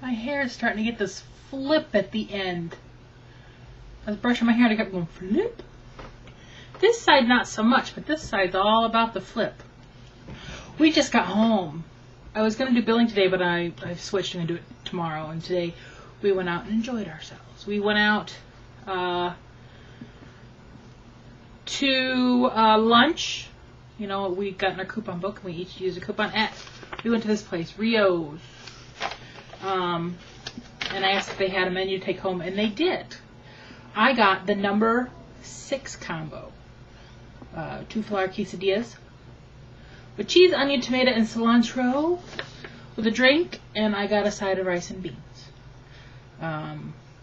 My hair is starting to get this flip at the end. I was brushing my hair and I kept going flip. This side not so much, but this side's all about the flip. We just got home. I was going to do billing today, but I've switched and I'm going to do it tomorrow. And today we went out and enjoyed ourselves. We went out to lunch. You know, we got in our coupon book and we each used a coupon at. We went to this place, Rio's. And I asked if they had a menu to take home, and they did. I got the number 6 combo. 2 flour quesadillas with cheese, onion, tomato, and cilantro with a drink, and I got a side of rice and beans.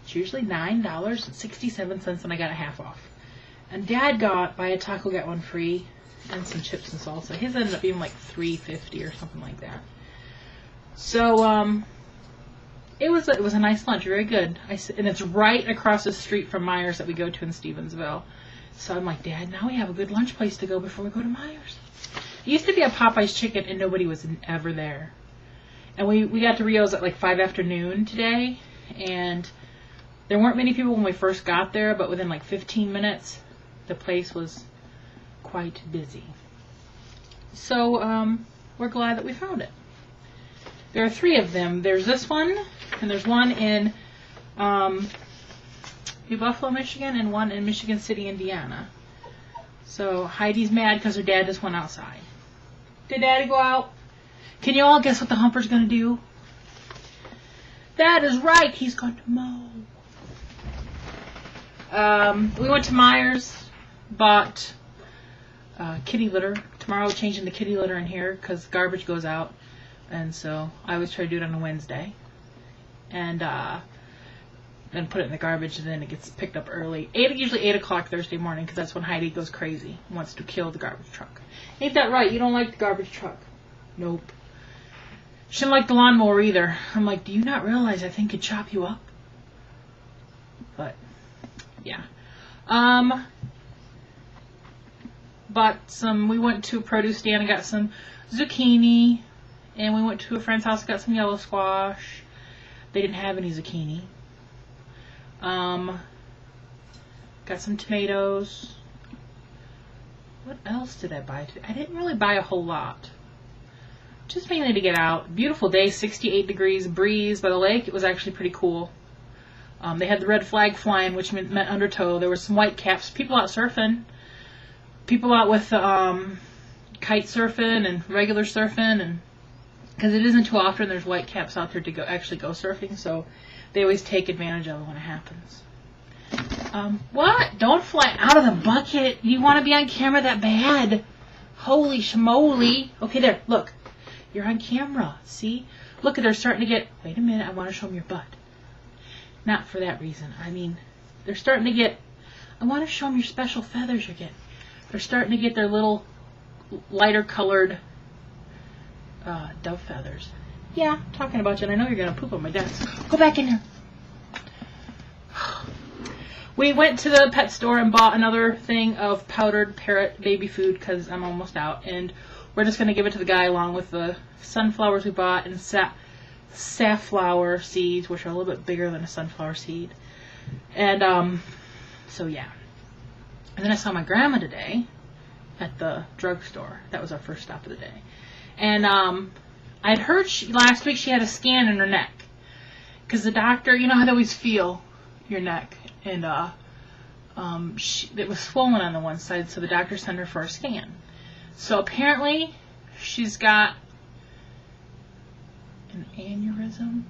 It's usually $9.67, and I got it half off. And Dad got, buy a taco, get one free, and some chips and salsa. His ended up being like $3.50 or something like that. So, it was a nice lunch, very good. And it's right across the street from Myers that we go to in Stevensville. So I'm like, Dad, now we have a good lunch place to go before we go to Myers. It used to be a Popeye's Chicken, and nobody was ever there. And we got to Rio's at like 5 afternoon today, and there weren't many people when we first got there, but within like 15 minutes, the place was quite busy. So we're glad that we found it. There are 3 of them. There's this one, and there's one in New Buffalo, Michigan, and one in Michigan City, Indiana. So Heidi's mad because her dad just went outside. Did Daddy go out? Can you all guess what the humper's going to do? That is right. He's going to mow. We went to Myers, bought kitty litter. Tomorrow we're changing the kitty litter in here because garbage goes out. And so I always try to do it on a Wednesday. And then put it in the garbage, and then it gets picked up early. Usually 8 o'clock Thursday morning, because that's when Heidi goes crazy and wants to kill the garbage truck. Ain't that right? You don't like the garbage truck? Nope. She didn't like the lawnmower either. I'm like, do you not realize I think it'd chop you up? But, yeah. We went to a produce stand and got some zucchini. And we went to a friend's house and got some yellow squash. They didn't have any zucchini. Got some tomatoes. What else did I buy? I didn't really buy a whole lot. Just mainly to get out. Beautiful day, 68 degrees, breeze by the lake. It was actually pretty cool. They had the red flag flying, which meant undertow. There were some white caps. People out surfing. People out with kite surfing and regular surfing, and because it isn't too often there's white caps out there to actually go surfing, so they always take advantage of it when it happens. What? Don't fly out of the bucket. You want to be on camera that bad? Holy schmoly. Okay, there. Look. You're on camera. See? Look, they're starting to get... Wait a minute. I want to show them your butt. Not for that reason. I mean, they're starting to get... I want to show them your special feathers you're getting. They're starting to get their little lighter colored dove feathers. Yeah, talking about you, and I know you're going to poop on my desk. Go back in there. We went to the pet store and bought another thing of powdered parrot baby food because I'm almost out. And we're just going to give it to the guy along with the sunflowers we bought and safflower seeds, which are a little bit bigger than a sunflower seed. And so, yeah. And then I saw my grandma today at the drugstore. That was our first stop of the day. And I'd heard last week she had a scan in her neck. Because the doctor, you know how they always feel your neck. And it was swollen on the one side, so the doctor sent her for a scan. So apparently she's got an aneurysm.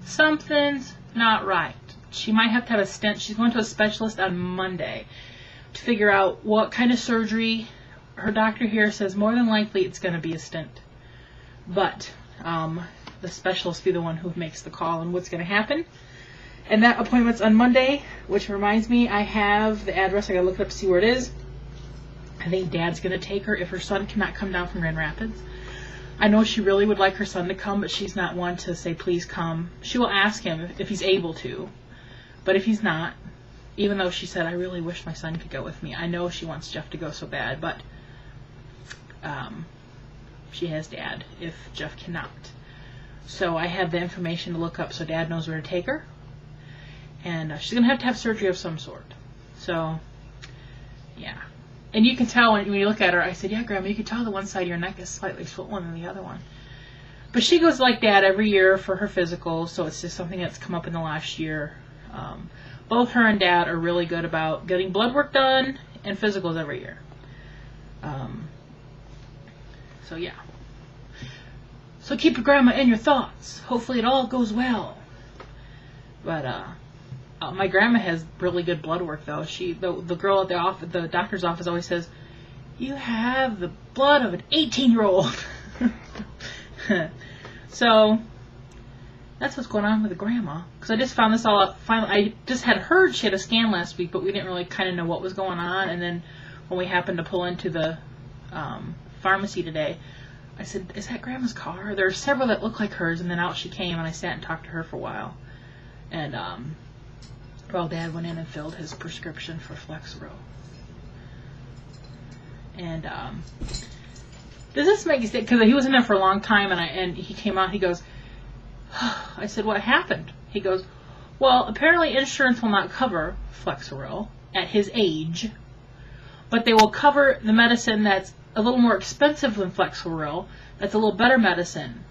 Something's not right. She might have to have a stent. She's going to a specialist on Monday to figure out what kind of surgery. Her doctor here says more than likely it's going to be a stent. But the specialist will be the one who makes the call on what's going to happen. And that appointment's on Monday, which reminds me, I have the address. I got to look it up to see where it is. I think Dad's going to take her if her son cannot come down from Grand Rapids. I know she really would like her son to come, but she's not one to say, please come. She will ask him if he's able to. But if he's not, even though she said, I really wish my son could go with me. I know she wants Jeff to go so bad, but she has Dad if Jeff cannot. So I have the information to look up so Dad knows where to take her. And she's going to have surgery of some sort. So, yeah. And you can tell when you look at her, I said, yeah, Grandma, you can tell the one side of your neck is slightly swollen than the other one. But she goes like Dad every year for her physical, so it's just something that's come up in the last year. Both her and Dad are really good about getting blood work done and physicals every year. So, yeah. So keep your grandma in your thoughts. Hopefully it all goes well. But my grandma has really good blood work, though. The girl at the doctor's office always says, "You have the blood of an 18-year-old." So that's what's going on with the grandma. Because I just found this all out. Finally, I just had heard she had a scan last week, but we didn't really kind of know what was going on. And then when we happened to pull into the pharmacy today, I said, "Is that Grandma's car?" There are several that look like hers, and then out she came, and I sat and talked to her for a while. And well, Dad went in and filled his prescription for Flexeril. And does this make sense? Because he was in there for a long time, and he came out. He goes, I said, "What happened?" He goes, "Well, apparently insurance will not cover Flexeril at his age, but they will cover the medicine that's a little more expensive than Flexeril. That's a little better medicine."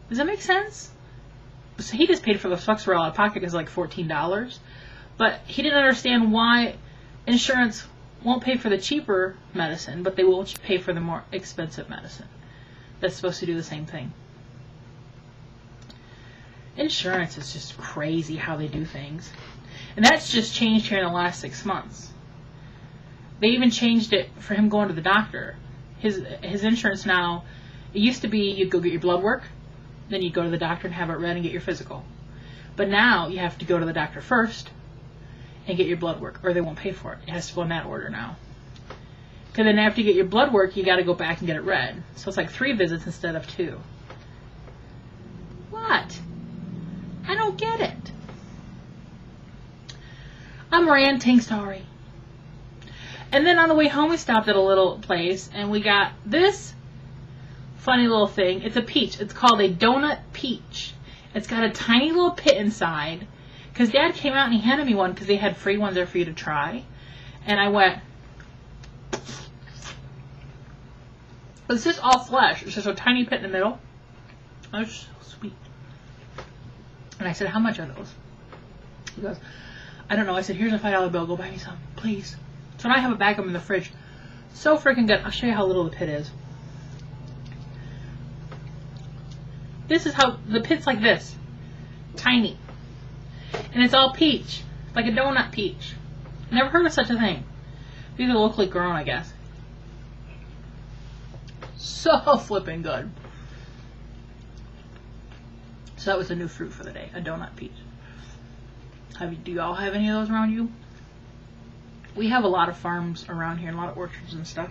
Does that make sense? So he just paid for the Flexeril out of pocket because like $14, but he didn't understand why insurance won't pay for the cheaper medicine, but they will pay for the more expensive medicine. That's supposed to do the same thing. Insurance is just crazy how they do things. And that's just changed here in the last 6 months. They even changed it for him going to the doctor. His insurance now, it used to be you'd go get your blood work, then you'd go to the doctor and have it read and get your physical. But now you have to go to the doctor first and get your blood work, or they won't pay for it. It has to go in that order now. Because then after you get your blood work, you got to go back and get it read. So it's like 3 visits instead of 2. What? I don't get it. I'm ranting, sorry. And then on the way home, we stopped at a little place, and we got this funny little thing. It's a peach. It's called a donut peach. It's got a tiny little pit inside. Because Dad came out and he handed me one because they had free ones there for you to try. And I went, it's just all flesh. It's just a tiny pit in the middle. Oh, it's so sweet. And I said, "How much are those?" He goes, "I don't know." I said, "Here's a $5 bill. Go buy me some, please." So now I have a bag of them in the fridge. So freaking good. I'll show you how little the pit is. This is how, the pit's like this. Tiny. And it's all peach. Like a donut peach. Never heard of such a thing. These are locally grown, I guess. So flipping good. So that was a new fruit for the day. A donut peach. Do you all have any of those around you? We have a lot of farms around here and a lot of orchards and stuff.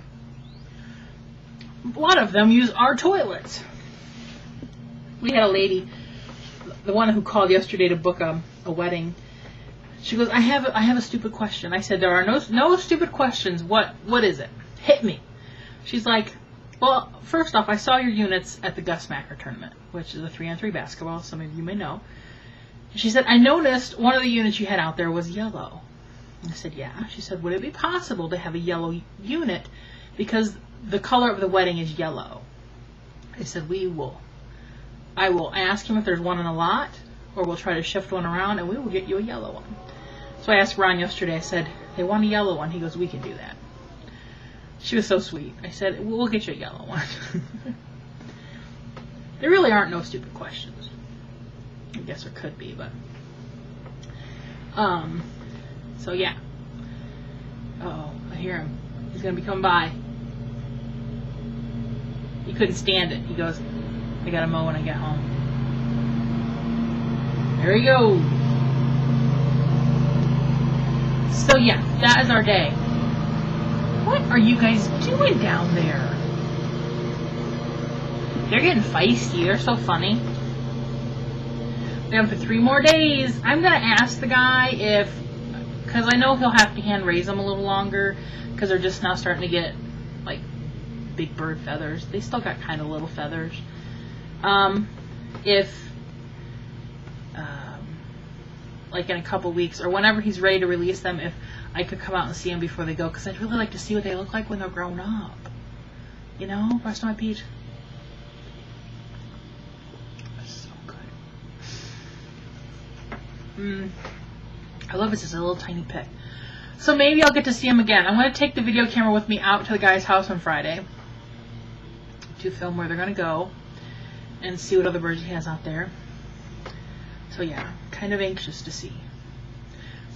A lot of them use our toilets. We had a lady, the one who called yesterday to book a wedding. She goes, I have a stupid question. I said, "There are no stupid questions. What is it? Hit me." She's like, "Well, first off, I saw your units at the Gus Macker tournament, which is a 3-on-3 basketball. Some of you may know." She said, "I noticed one of the units you had out there was yellow." I said, "Yeah." She said, "Would it be possible to have a yellow unit because the color of the wedding is yellow?" I said, I will ask him if there's one in the lot, or we'll try to shift one around, and we will get you a yellow one." So I asked Ron yesterday, I said, "They want a yellow one." He goes, "We can do that." She was so sweet. I said, "We'll get you a yellow one." There really aren't no stupid questions. I guess there could be, but... So yeah. Uh-oh, I hear him. He's going to be coming by. He couldn't stand it. He goes, "I got to mow when I get home." There you go. So yeah, that is our day. What are you guys doing down there? They're getting feisty. They're so funny. We have for 3 more days. I'm going to ask the guy because I know he'll have to hand raise them a little longer because they're just now starting to get like big bird feathers. They still got kind of little feathers. if, like in a couple weeks or whenever he's ready to release them, if I could come out and see them before they go, because I'd really like to see what they look like when they're grown up. You know, rest of my peach. That's so good. I love it. It's just a little tiny pick. So maybe I'll get to see him again. I'm going to take the video camera with me out to the guy's house on Friday to film where they're going to go and see what other birds he has out there. So yeah, kind of anxious to see.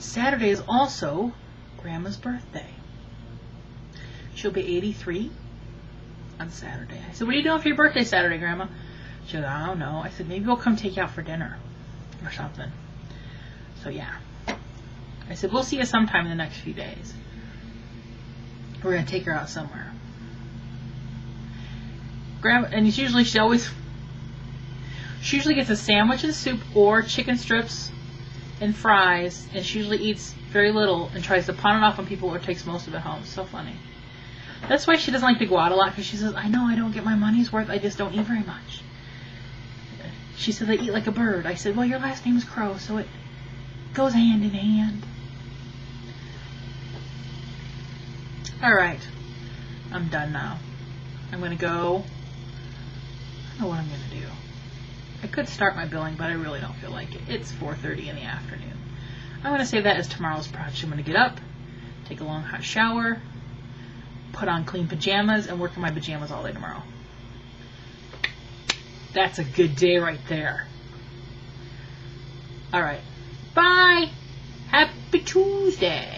Saturday is also Grandma's birthday. She'll be 83 on Saturday. I said, what are you doing for your birthday Saturday, Grandma? She goes, I don't know. I said, maybe we'll come take you out for dinner or something. So yeah. I said, we'll see you sometime in the next few days. We're going to take her out somewhere. Grandma, and she usually gets a sandwich and soup or chicken strips and fries, and she usually eats very little and tries to pawn it off on people or takes most of it home. So funny. That's why she doesn't like to go out a lot, because she says, I know I don't get my money's worth, I just don't eat very much. She said, I eat like a bird. I said, well, your last name is Crow, so it goes hand in hand. Alright, I'm done now. I'm going to go. I don't know what I'm going to do. I could start my billing, but I really don't feel like it. It's 4:30 in the afternoon. I'm going to save that as tomorrow's project. I'm going to get up, take a long hot shower, put on clean pajamas, and work in my pajamas all day tomorrow. That's a good day right there. Alright, bye! Happy Tuesday!